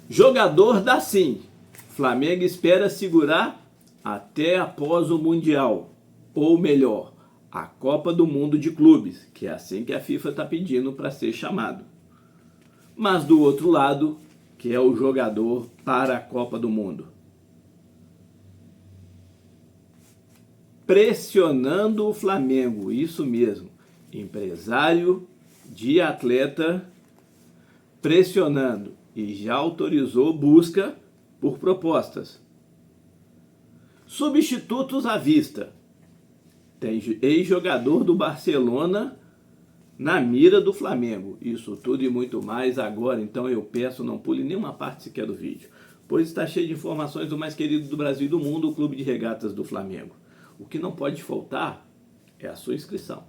Jogador dá sim. Flamengo espera segurar até após o Mundial. Ou melhor, a Copa do Mundo de Clubes, que é assim que a FIFA está pedindo para ser chamado. Mas do outro lado, que é o jogador para a Copa do Mundo. Pressionando o Flamengo, isso mesmo. Empresário de atleta pressionando e já autorizou busca por propostas. Substitutos à vista. Tem ex-jogador do Barcelona na mira do Flamengo. Isso tudo e muito mais agora, então eu peço, não pule nenhuma parte sequer do vídeo, pois está cheio de informações do mais querido do Brasil e do mundo, o Clube de Regatas do Flamengo. O que não pode faltar é a sua inscrição,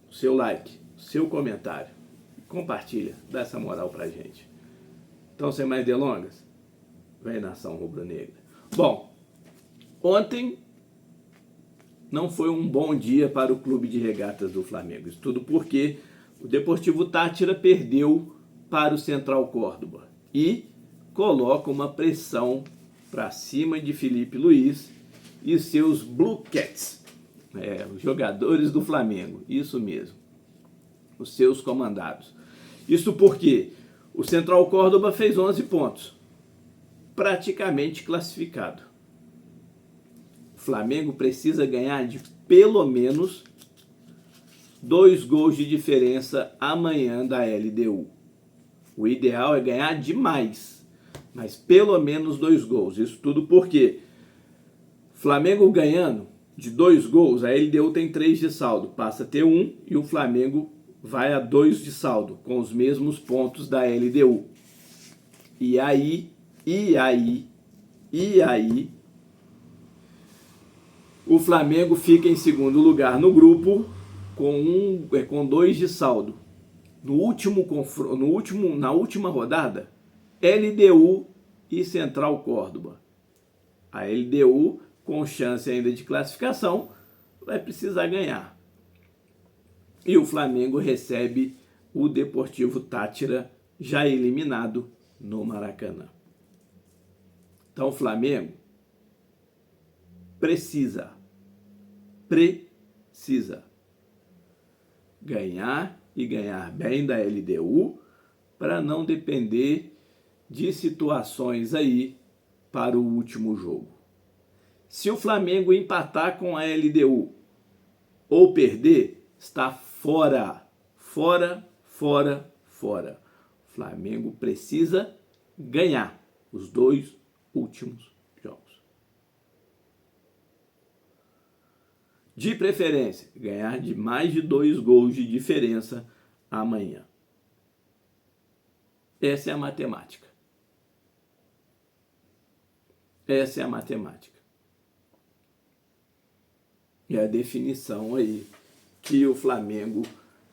o seu like, o seu comentário. Compartilha, dá essa moral pra gente. Então, sem mais delongas, vem nação rubro-negra. Bom, ontem não foi um bom dia para o Clube de Regatas do Flamengo. Isso tudo porque o Deportivo Táchira perdeu para o Central Córdoba e coloca uma pressão para cima de Felipe Luiz e seus Blue Cats, os jogadores do Flamengo, isso mesmo, os seus comandados. Isso porque o Central Córdoba fez 11 pontos, praticamente classificado. O Flamengo precisa ganhar de pelo menos 2 gols de diferença amanhã da LDU. O ideal é ganhar demais, mas pelo menos 2 gols. Isso tudo porque Flamengo ganhando de 2 gols, a LDU tem 3 de saldo, passa a ter 1 e o Flamengo vai a 2 de saldo, com os mesmos pontos da LDU. E aí, o Flamengo fica em segundo lugar no grupo com 2 de saldo. Na última rodada, LDU e Central Córdoba. A LDU, com chance ainda de classificação, vai precisar ganhar. E o Flamengo recebe o Deportivo Táchira, já eliminado no Maracanã. Então o Flamengo precisa ganhar e ganhar bem da LDU para não depender de situações aí para o último jogo. Se o Flamengo empatar com a LDU ou perder, está fora. O Flamengo precisa ganhar os 2 últimos jogos. De preferência, ganhar de mais de 2 gols de diferença amanhã. Essa é a matemática. E a definição aí que o Flamengo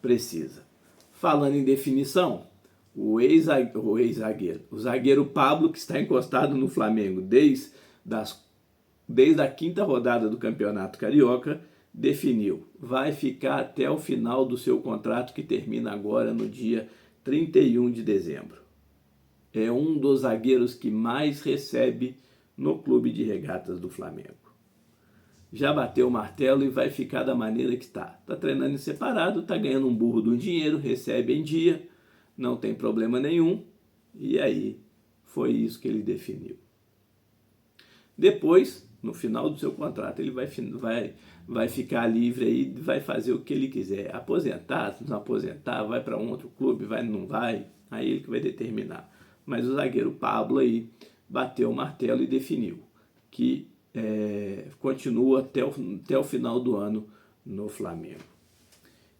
precisa. Falando em definição, o zagueiro Pablo, que está encostado no Flamengo desde a 5ª rodada do Campeonato Carioca, definiu. Vai ficar até o final do seu contrato, que termina agora no dia 31 de dezembro. É um dos zagueiros que mais recebe no Clube de Regatas do Flamengo. Já bateu o martelo e vai ficar da maneira que está. Está treinando em separado, está ganhando um burro do dinheiro, recebe em dia, não tem problema nenhum. E aí, foi isso que ele definiu. Depois, no final do seu contrato, ele vai ficar livre aí, vai fazer o que ele quiser. Aposentar, se não aposentar, vai para um outro clube, não vai, aí ele que vai determinar. Mas o zagueiro Pablo aí bateu o martelo e definiu que continua até o final do ano no Flamengo.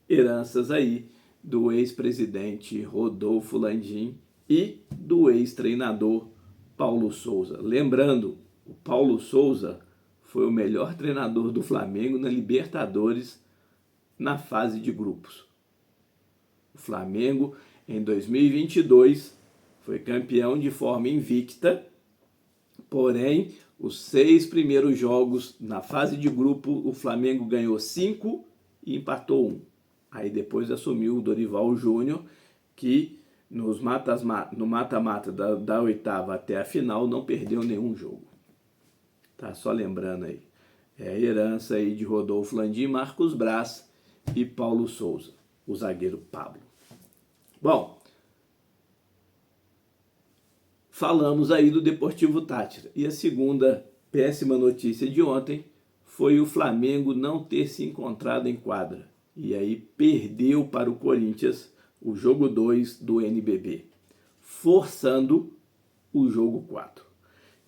Heranças aí do ex-presidente Rodolfo Landim e do ex-treinador Paulo Souza. Lembrando, o Paulo Souza foi o melhor treinador do Flamengo na Libertadores na fase de grupos. O Flamengo, em 2022, foi campeão de forma invicta, porém, os 6 primeiros jogos na fase de grupo, o Flamengo ganhou 5 e empatou 1. Aí depois assumiu o Dorival Júnior, que no mata-mata da oitava até a final, não perdeu nenhum jogo. Tá? Só lembrando aí. É a herança aí de Rodolfo Landim, Marcos Braz e Paulo Souza, o zagueiro Pablo. Bom, falamos aí do Deportivo Táchira. E a segunda péssima notícia de ontem foi o Flamengo não ter se encontrado em quadra. E aí perdeu para o Corinthians o jogo 2 do NBB, forçando o jogo 4.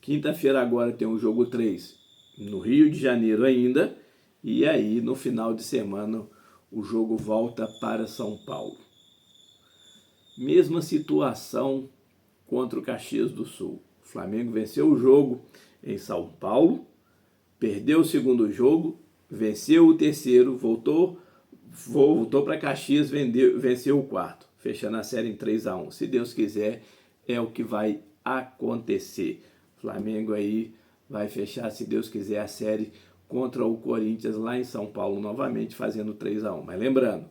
Quinta-feira agora tem o jogo 3 no Rio de Janeiro ainda. E aí no final de semana o jogo volta para São Paulo. Mesma situação contra o Caxias do Sul. O Flamengo venceu o jogo em São Paulo, perdeu o segundo jogo, venceu o terceiro, voltou para Caxias, venceu o quarto, fechando a série em 3-1. Se Deus quiser, é o que vai acontecer. O Flamengo aí vai fechar, se Deus quiser, a série contra o Corinthians lá em São Paulo novamente, fazendo 3-1. Mas lembrando,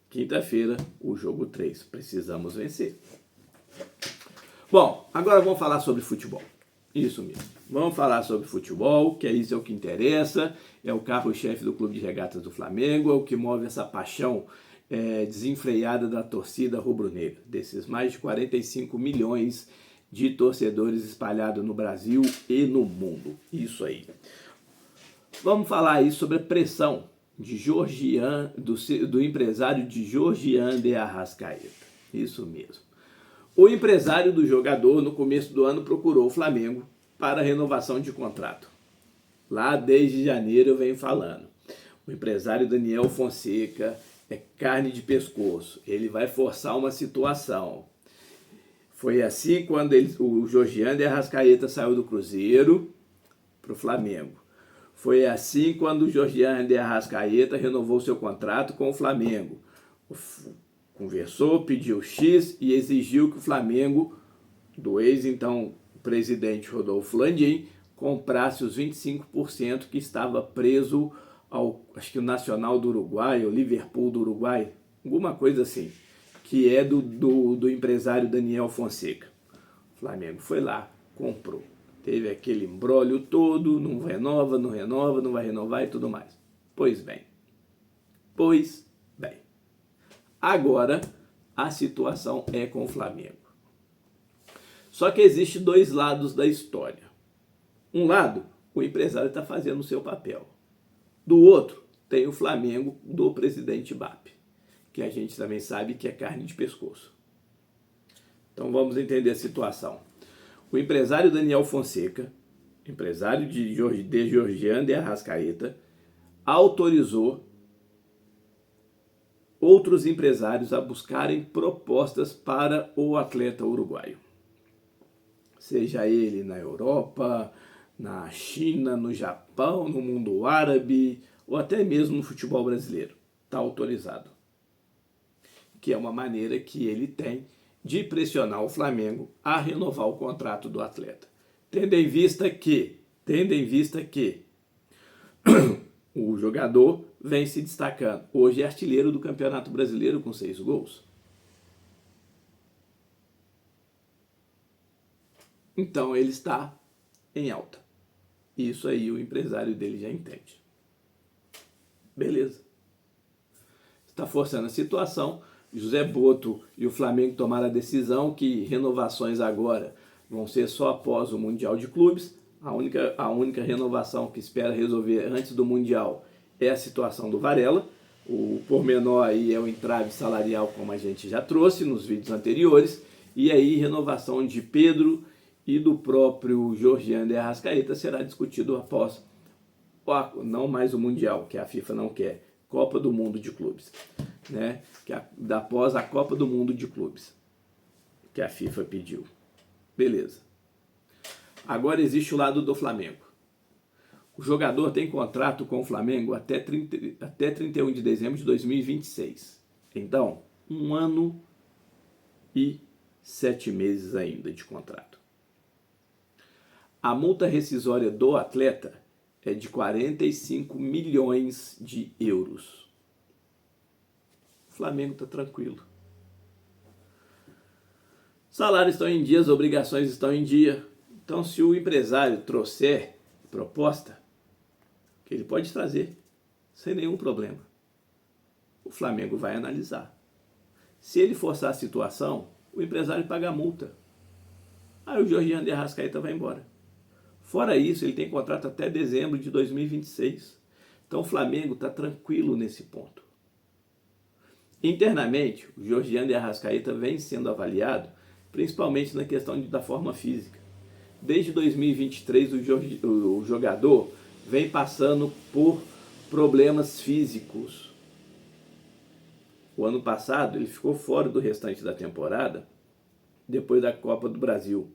quinta-feira, o jogo 3. Precisamos vencer. Bom, agora vamos falar sobre futebol. Isso mesmo. Vamos falar sobre futebol, que isso é o que interessa. É o carro-chefe do Clube de Regatas do Flamengo, é o que move essa paixão desenfreada da torcida rubro-negra. Desses mais de 45 milhões de torcedores espalhados no Brasil e no mundo. Isso aí. Vamos falar aí sobre a pressão de Georgian, do empresário de Georgian de Arrascaeta. Isso mesmo. O empresário do jogador, no começo do ano, procurou o Flamengo para renovação de contrato. Lá desde janeiro eu venho falando. O empresário Daniel Fonseca é carne de pescoço. Ele vai forçar uma situação. Foi assim quando o Georgian de Arrascaeta saiu do Cruzeiro para o Flamengo. Foi assim quando o Georgian de Arrascaeta renovou seu contrato com o Flamengo. Conversou, pediu X e exigiu que o Flamengo, do ex-então presidente Rodolfo Landim, comprasse os 25% que estava preso ao, acho que o Nacional do Uruguai, o Liverpool do Uruguai, alguma coisa assim, que é do empresário Daniel Fonseca. O Flamengo foi lá, comprou. Teve aquele imbróglio todo, não renova, não vai renovar e tudo mais. Pois bem. Agora, a situação é com o Flamengo. Só que existe dois lados da história. Um lado, o empresário está fazendo o seu papel. Do outro, tem o Flamengo do presidente BAP, que a gente também sabe que é carne de pescoço. Então vamos entender a situação. O empresário Daniel Fonseca, empresário de Georgian de Arrascaeta, autorizou outros empresários a buscarem propostas para o atleta uruguaio. Seja ele na Europa, na China, no Japão, no mundo árabe ou até mesmo no futebol brasileiro. Está autorizado. Que é uma maneira que ele tem de pressionar o Flamengo a renovar o contrato do atleta. Tendo em vista que o jogador vem se destacando. Hoje é artilheiro do Campeonato Brasileiro com 6 gols. Então ele está em alta. Isso aí o empresário dele já entende. Beleza. Está forçando a situação. José Boto e o Flamengo tomaram a decisão que renovações agora vão ser só após o Mundial de Clubes. A única renovação que espera resolver antes do Mundial é a situação do Varela. O pormenor aí é o entrave salarial, como a gente já trouxe nos vídeos anteriores. E aí renovação de Pedro e do próprio Georgian de Arrascaeta será discutido após, não mais o Mundial, que a FIFA não quer, Copa do Mundo de Clubes, né? Após a Copa do Mundo de Clubes, que a FIFA pediu. Beleza. Agora existe o lado do Flamengo. O jogador tem contrato com o Flamengo até 31 de dezembro de 2026. Então, 1 ano e 7 meses ainda de contrato. A multa rescisória do atleta é de 45 milhões de euros. O Flamengo está tranquilo. Salários estão em dia, as obrigações estão em dia. Então, se o empresário trouxer proposta, que ele pode trazer, sem nenhum problema, o Flamengo vai analisar. Se ele forçar a situação, o empresário paga a multa. Aí o Georgiano de Arrascaeta vai embora. Fora isso, ele tem contrato até dezembro de 2026. Então o Flamengo está tranquilo nesse ponto. Internamente, o Georgiano de Arrascaeta vem sendo avaliado, principalmente na questão da forma física. Desde 2023, o jogador vem passando por problemas físicos. O ano passado, ele ficou fora do restante da temporada, depois da Copa do Brasil.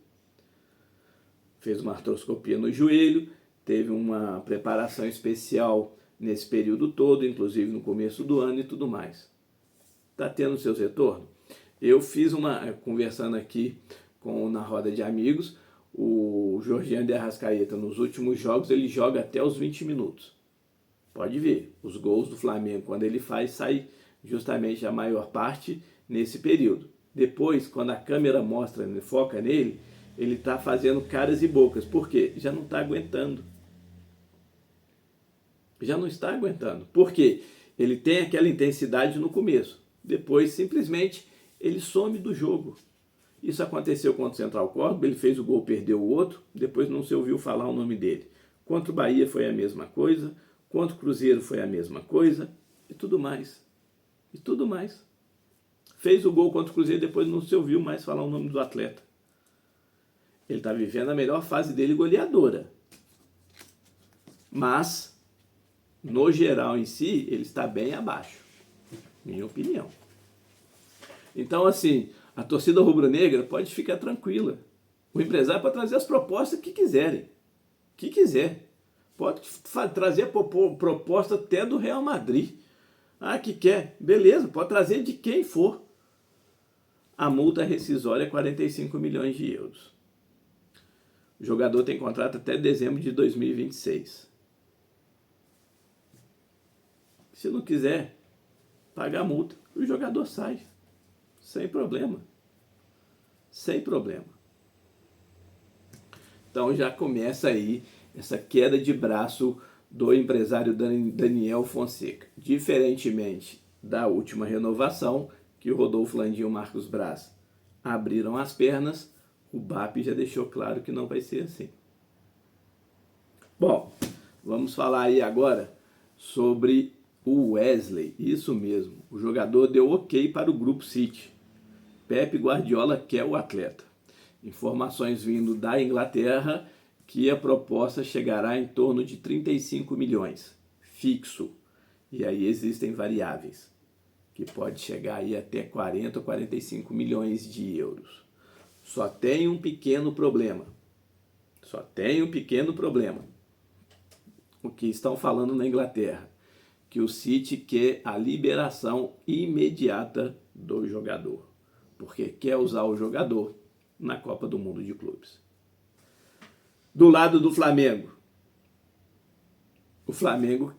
Fez uma artroscopia no joelho, teve uma preparação especial nesse período todo, inclusive no começo do ano e tudo mais. Está tendo seus retornos? Eu fiz conversando aqui na roda de amigos, o Georgiano de Arrascaeta, nos últimos jogos, ele joga até os 20 minutos. Pode ver, os gols do Flamengo, quando ele faz, sai justamente a maior parte nesse período. Depois, quando a câmera mostra, foca nele, ele está fazendo caras e bocas. Por quê? Já não está aguentando. Já não está aguentando. Por quê? Ele tem aquela intensidade no começo. Depois, simplesmente, ele some do jogo. Isso aconteceu contra o Central Córdoba, ele fez o gol, perdeu o outro, depois não se ouviu falar o nome dele. Contra o Bahia foi a mesma coisa, contra o Cruzeiro foi a mesma coisa, e tudo mais. E tudo mais. Fez o gol contra o Cruzeiro, depois não se ouviu mais falar o nome do atleta. Ele está vivendo a melhor fase dele, goleadora. Mas, no geral em si, ele está bem abaixo. Minha opinião. Então, assim, a torcida rubro-negra pode ficar tranquila. O empresário pode trazer as propostas que quiserem. Que quiser. Pode trazer a proposta até do Real Madrid. Ah, que quer? Beleza, pode trazer de quem for. A multa rescisória é 45 milhões de euros. O jogador tem contrato até dezembro de 2026. Se não quiser pagar a multa, o jogador sai. Sem problema. Sem problema. Então já começa aí essa queda de braço do empresário Daniel Fonseca. Diferentemente da última renovação, que o Rodolfo Landim e o Marcos Braz abriram as pernas, o BAP já deixou claro que não vai ser assim. Bom, vamos falar aí agora sobre o Wesley. Isso mesmo, o jogador deu ok para o Grupo City. Pep Guardiola quer o atleta. Informações vindo da Inglaterra que a proposta chegará em torno de 35 milhões, fixo. E aí existem variáveis, que pode chegar aí até 40 ou 45 milhões de euros. Só tem um pequeno problema. Só tem um pequeno problema. O que estão falando na Inglaterra, que o City quer a liberação imediata do jogador, porque quer usar o jogador na Copa do Mundo de Clubes. Do lado do Flamengo, o Flamengo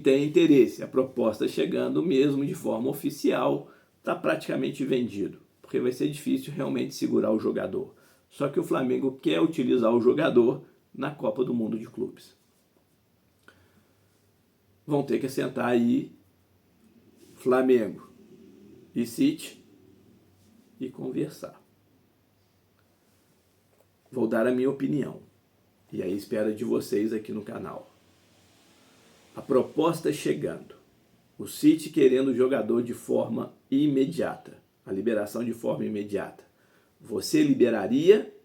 tem interesse, a proposta chegando mesmo de forma oficial, está praticamente vendido, porque vai ser difícil realmente segurar o jogador. Só que o Flamengo quer utilizar o jogador na Copa do Mundo de Clubes. Vão ter que sentar aí Flamengo e City e conversar. Vou dar a minha opinião. E aí espero de vocês aqui no canal. A proposta chegando. O City querendo o jogador de forma imediata. A liberação de forma imediata. Você liberaria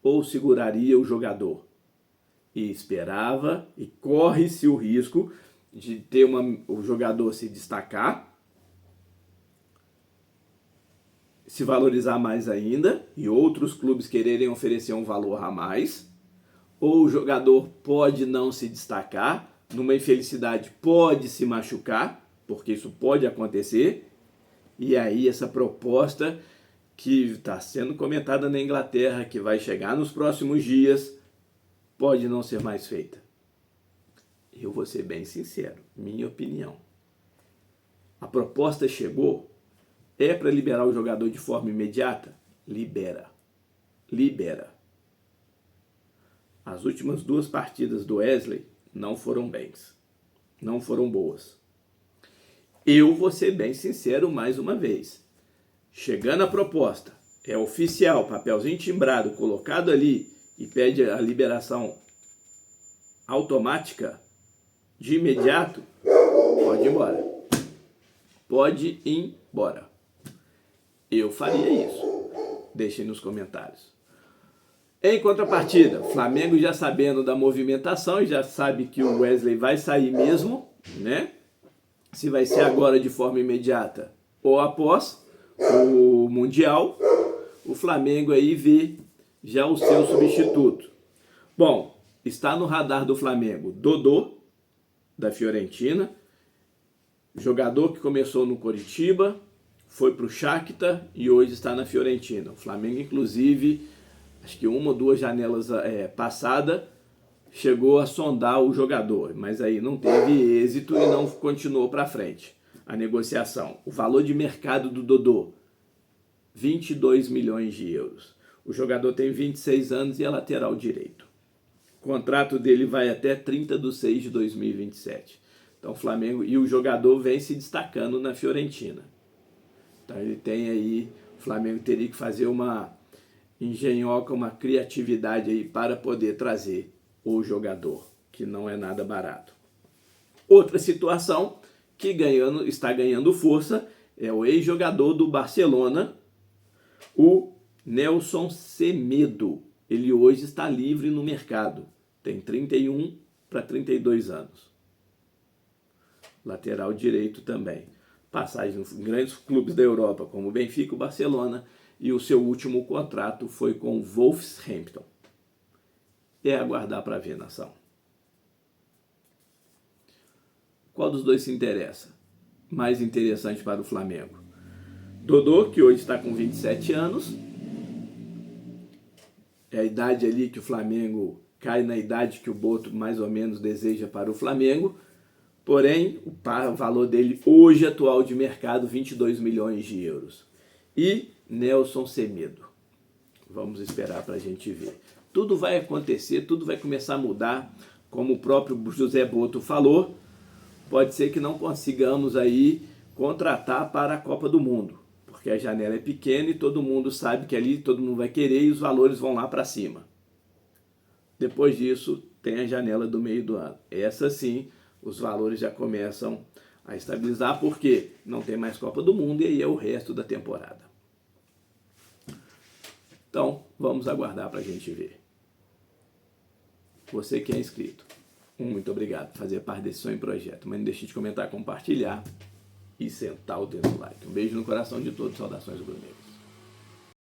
ou seguraria o jogador? E esperava e corre-se o risco de ter o jogador se destacar, se valorizar mais ainda e outros clubes quererem oferecer um valor a mais, ou o jogador pode não se destacar, numa infelicidade pode se machucar, porque isso pode acontecer, e aí essa proposta que está sendo comentada na Inglaterra, que vai chegar nos próximos dias, pode não ser mais feita. Eu vou ser bem sincero, minha opinião. A proposta chegou, é para liberar o jogador de forma imediata? libera. As últimas 2 partidas do Wesley não foram bens, não foram boas. Eu vou ser bem sincero mais uma vez. Chegando a proposta, é oficial, papelzinho timbrado, colocado ali e pede a liberação automática de imediato, pode ir embora. Pode ir embora. Eu faria isso. Deixem nos comentários. Em contrapartida, Flamengo já sabendo da movimentação e já sabe que o Wesley vai sair mesmo, né? Se vai ser agora de forma imediata ou após o Mundial, o Flamengo aí vê já o seu substituto. Bom, está no radar do Flamengo Dodô, da Fiorentina, jogador que começou no Coritiba, foi para o Shakhtar e hoje está na Fiorentina. O Flamengo, inclusive, acho que 1 ou 2 janelas passada, chegou a sondar o jogador, mas aí não teve êxito e não continuou para frente a negociação. O valor de mercado do Dodô, 22 milhões de euros. O jogador tem 26 anos e é lateral direito. O contrato dele vai até 30/6/2027. Então o Flamengo e o jogador vem se destacando na Fiorentina. Então ele tem aí, o Flamengo teria que fazer uma engenhoca, uma criatividade aí para poder trazer o jogador, que não é nada barato. Outra situação que está ganhando força é o ex-jogador do Barcelona, o Nelson Semedo. Ele hoje está livre no mercado, tem 31 para 32 anos. Lateral direito também. Passagem em grandes clubes da Europa, como o Benfica, o Barcelona, e o seu último contrato foi com o Wolverhampton. É aguardar para ver, nação. Qual dos dois se interessa? Mais interessante para o Flamengo. Dodô, que hoje está com 27 anos. É a idade ali que o Flamengo cai na idade que o Boto mais ou menos deseja para o Flamengo. Porém, o valor dele hoje atual de mercado, 22 milhões de euros. E Nelson Semedo. Vamos esperar para a gente ver. Tudo vai acontecer, tudo vai começar a mudar. Como o próprio José Boto falou, pode ser que não consigamos aí contratar para a Copa do Mundo. Porque a janela é pequena e todo mundo sabe que ali todo mundo vai querer e os valores vão lá para cima. Depois disso, tem a janela do meio do ano. Essa sim, os valores já começam a estabilizar porque não tem mais Copa do Mundo e aí é o resto da temporada. Então, vamos aguardar para a gente ver. Você que é inscrito, muito obrigado por fazer parte desse sonho e projeto. Mas não deixe de comentar, compartilhar e sentar o dedo no like. Um beijo no coração de todos. Saudações rubro-negras.